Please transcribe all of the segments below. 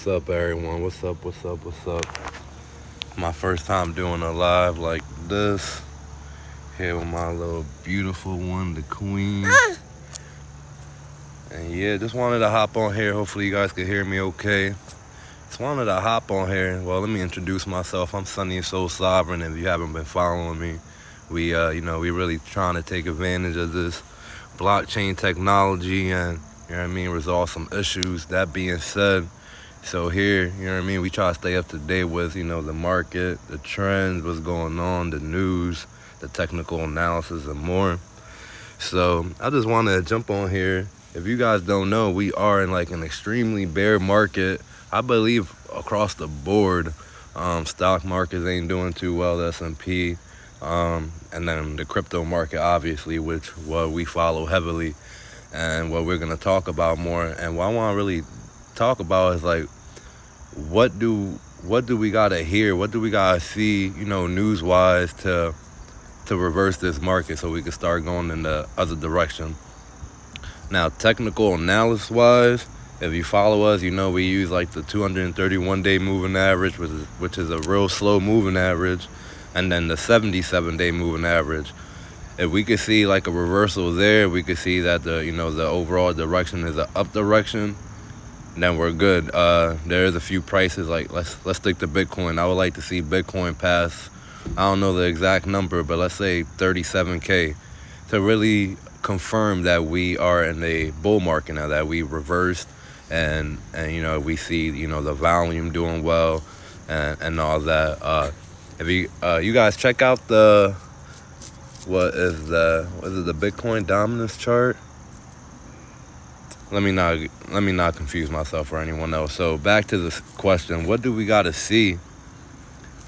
What's up, everyone? What's up? My first time doing a live like this. Here with my little beautiful one, the queen. And yeah, just wanted to hop on here. Hopefully, you guys can hear me okay. Just wanted to hop on here. Well, let me introduce myself. I'm Sunny Soul Sovereign. If you haven't been following me, we really trying to take advantage of this blockchain technology and, resolve some issues. That being said, so here, we try to stay up to date with, the market, the trends, what's going on, the news, the technical analysis, and more. So I just want to jump on here. If you guys don't know, we are in like an extremely bear market. I believe across the board, stock markets ain't doing too well, the S&P, and then the crypto market, obviously, which what we follow heavily, and what we're gonna talk about more. And what I want to really talk about is like, what do we gotta hear? What do we gotta see? News wise to reverse this market so we can start going in the other direction. Now, technical analysis wise, if you follow us, we use like the 231-day moving average, which is a real slow moving average, and then the 77-day moving average. If we could see like a reversal there, we could see that the overall direction is an up direction, then we're good. There's a few prices, like let's stick to Bitcoin. I would like to see Bitcoin pass, I don't know the exact number, but let's say 37K to really confirm that we are in a bull market now, that we reversed, and we see the volume doing well, and all that. If you guys check out the the Bitcoin dominance chart. Let me not confuse myself or anyone else. So back to this question: what do we got to see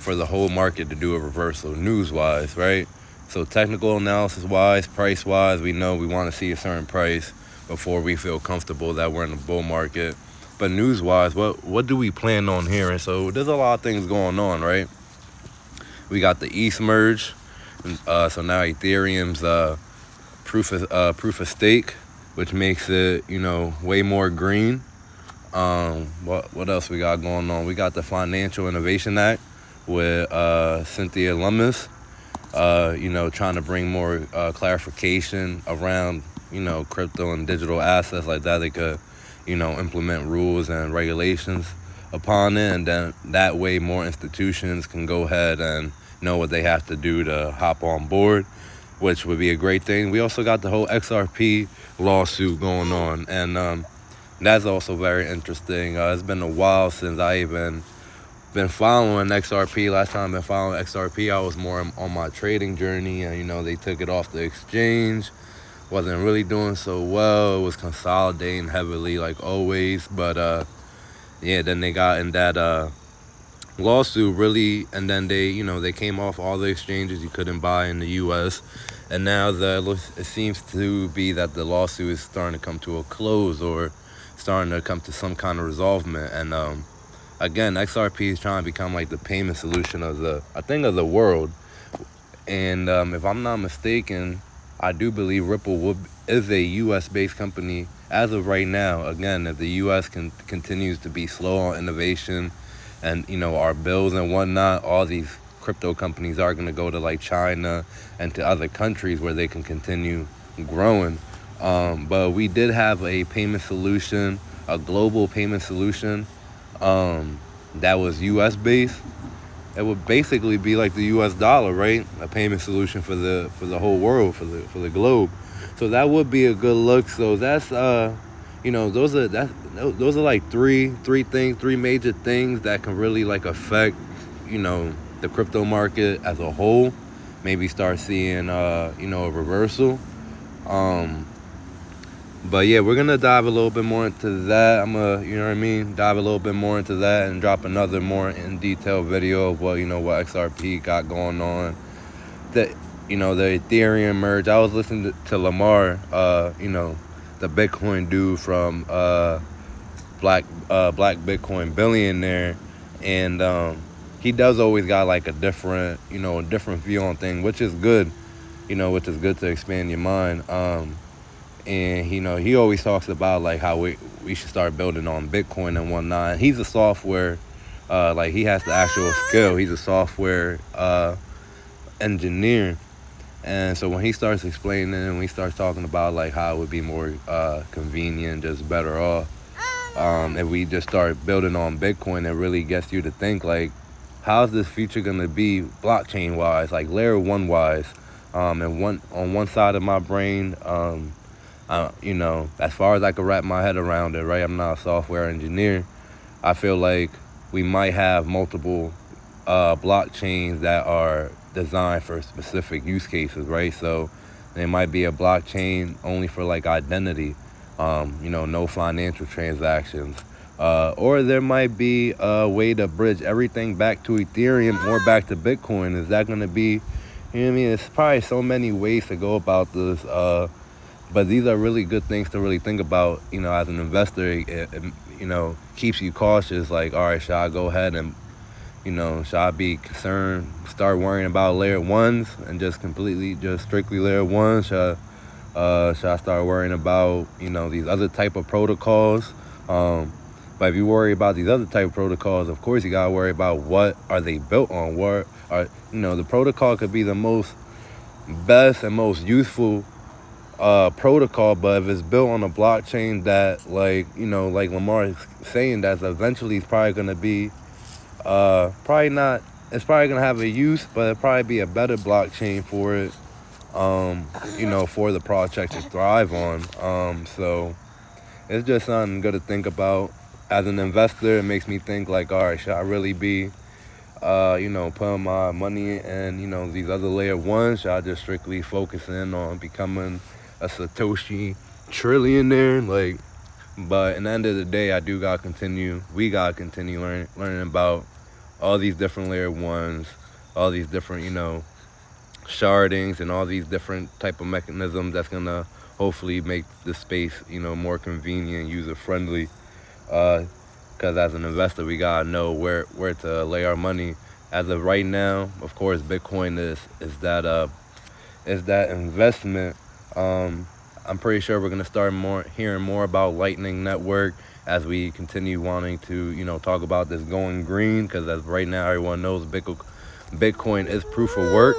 for the whole market to do a reversal, news-wise, right? So technical analysis-wise, price-wise, we know we want to see a certain price before we feel comfortable that we're in a bull market. But news-wise, what do we plan on hearing? So there's a lot of things going on, right? We got the ETH merge. So now Ethereum's proof of stake, which makes it way more green. What else we got going on? We got the Financial Innovation Act with Cynthia Lummis, trying to bring more clarification around crypto and digital assets like that. They could implement rules and regulations upon it, and then that way more institutions can go ahead and know what they have to do to hop on board, which would be a great thing. We also got the whole XRP lawsuit going on, and that's also very interesting. It's been a while since I even been following XRP. Last time I've been following XRP, I was more on my trading journey, and they took it off the exchange. Wasn't really doing so well. It was consolidating heavily like always, but then they got in that lawsuit really, and then they came off all the exchanges you couldn't buy in the US, and now it seems to be that the lawsuit is starting to come to a close, or starting to come to some kind of resolvement. And again, XRP is trying to become like the payment solution of the world. And if I'm not mistaken, I do believe Ripple is a US based company as of right now. Again, if the US continues to be slow on innovation, and our bills and whatnot, all these crypto companies are going to go to like China and to other countries where they can continue growing. But we did have a payment solution, a global payment solution, that was US based. It would basically be like the US dollar, right? A payment solution for the whole world, for the globe. So that would be a good look. So that's those are like three major things that can really like affect the crypto market as a whole. Maybe start seeing a reversal. But yeah, we're gonna dive a little bit more into that. I'm gonna dive a little bit more into that and drop another more in detail video of what XRP got going on. The Ethereum merge. I was listening to Lamar, the Bitcoin dude from Black Bitcoin Billionaire, and he does always got like a different view on things, which is good, which is good to expand your mind. and he always talks about like how we should start building on Bitcoin and whatnot. He's a software, like he has the actual skill. He's a software engineer, and so when he starts explaining and we start talking about like how it would be more convenient, just better off, if we just start building on Bitcoin, it really gets you to think like, how's this future gonna be blockchain wise, like layer one wise, and on one side of my brain, as far as I could wrap my head around it, right? I'm not a software engineer. I feel like we might have multiple blockchains that are designed for specific use cases, right? So there might be a blockchain only for like identity, no financial transactions. Or there might be a way to bridge everything back to Ethereum or back to Bitcoin. Is that going to be, you know what I mean? It's probably so many ways to go about this. But these are really good things to really think about, as an investor. It keeps you cautious. Like, all right, should I go ahead and, should I be concerned, start worrying about layer ones and just strictly layer ones? Should I start worrying about, these other type of protocols? But if you worry about these other type of protocols, of course you gotta worry about what are they built on. What are, the protocol could be the most best and most useful protocol, but if it's built on a blockchain that, like Lamar is saying, that's eventually probably gonna be probably not. It's probably gonna have a use, but it'll probably be a better blockchain for it. For the project to thrive on. So it's just something good to think about. As an investor, it makes me think like, all right, should I really be, putting my money in, these other layer ones? Should I just strictly focus in on becoming a Satoshi trillionaire? Like, but in the end of the day, we gotta continue learning about all these different layer ones, all these different, shardings and all these different type of mechanisms that's gonna hopefully make the space, more convenient, user friendly. Because as an investor, we gotta know where to lay our money. As of right now, of course, Bitcoin is that investment. I'm pretty sure we're gonna start hearing more about Lightning Network as we continue wanting to talk about this going green. Because as right now, everyone knows Bitcoin is proof of work,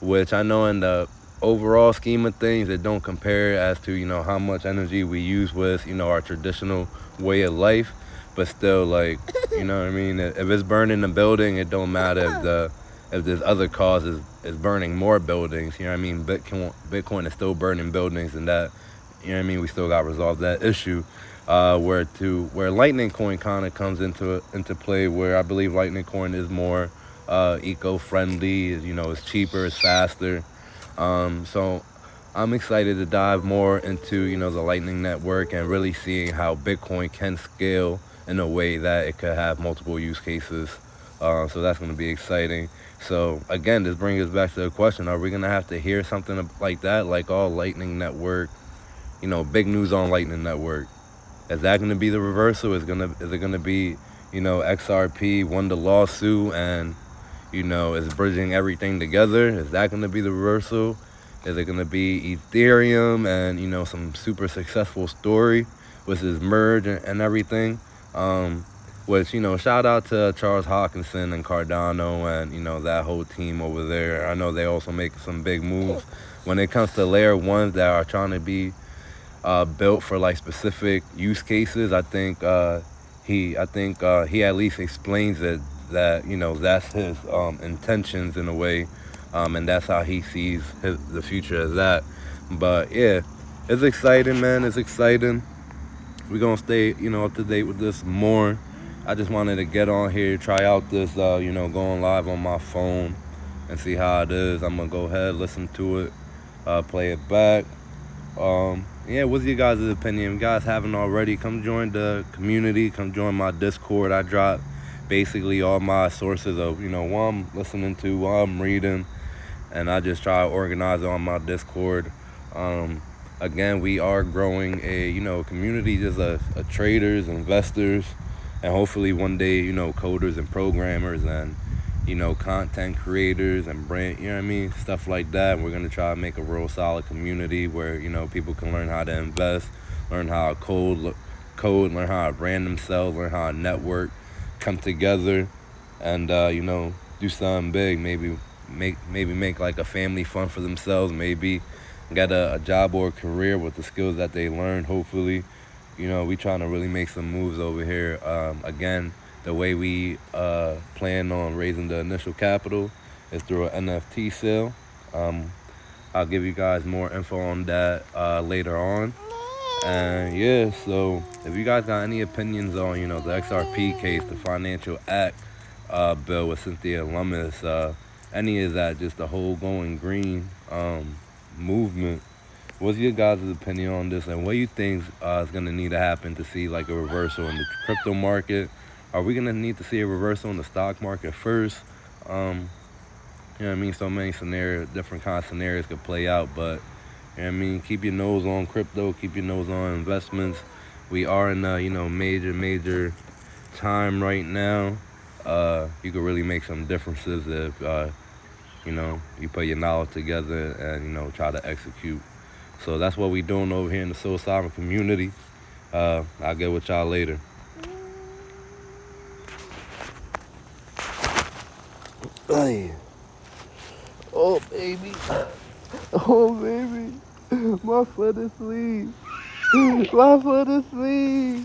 which I know in the overall scheme of things, it don't compare as to how much energy we use with our traditional way of life. But still, like, what I mean, if it's burning the building, it don't matter if this other cause is burning more buildings. What I mean? Bitcoin is still burning buildings, and that, what I mean, we still got to resolve that issue. Where Lightning Coin kind of comes into play, where I believe Lightning Coin is more eco-friendly. It's cheaper, it's faster. So I'm excited to dive more into the Lightning Network and really seeing how Bitcoin can scale in a way that it could have multiple use cases. So that's going to be exciting. So again, this brings us back to the question: are we going to have to hear something like that, like all Lightning Network? Big news on Lightning Network. Is that going to be the reversal? Is it going to be XRP won the lawsuit and is bridging everything together? Is that going to be the reversal? Is it going to be Ethereum and, some super successful story with his merge and everything? Which, shout out to Charles Hawkinson and Cardano and, that whole team over there. I know they also make some big moves when it comes to layer ones that are trying to be built for like specific use cases. I think he at least explains it, that that's his intentions in a way, and that's how he sees the future as that. But yeah, it's exciting, man. It's exciting. We're gonna stay up to date with this more. I just wanted to get on here, try out this going live on my phone and see how it is. I'm gonna go ahead, listen to it, play it back. What's your guys' opinion? If you guys haven't already, come join the community, come join my Discord. I drop basically all my sources of what I'm listening to, what I'm reading, and I just try to organize it on my Discord. Again, we are growing a community just of traders, investors, and hopefully one day coders and programmers, and content creators and brand, you know what I mean, stuff like that. We're gonna try to make a real solid community where people can learn how to invest, learn how to code, learn how to brand themselves, learn how to network, come together, and do something big. Maybe make like a family fund for themselves. Maybe get a job or a career with the skills that they learned. Hopefully, we trying to really make some moves over here. Again, the way we plan on raising the initial capital is through an NFT sale. Um, I'll give you guys more info on that later on. And yeah, so if you guys got any opinions on, the XRP case, the Financial Act bill with Cynthia Lummis, any of that, just the whole going green movement, what's your guys' opinion on this, and what do you think is going to need to happen to see like a reversal in the crypto market? Are we going to need to see a reversal in the stock market first? You know what I mean? So many scenarios, different kind of scenarios could play out, but you know what I mean? Keep your nose on crypto, keep your nose on investments. We are in a, major time right now. You could really make some differences if, you put your knowledge together and, try to execute. So that's what we doing over here in the Soul Sovereign community. I'll get with y'all later. Hey. Oh, baby. Oh, baby. My foot is asleep. My foot is asleep.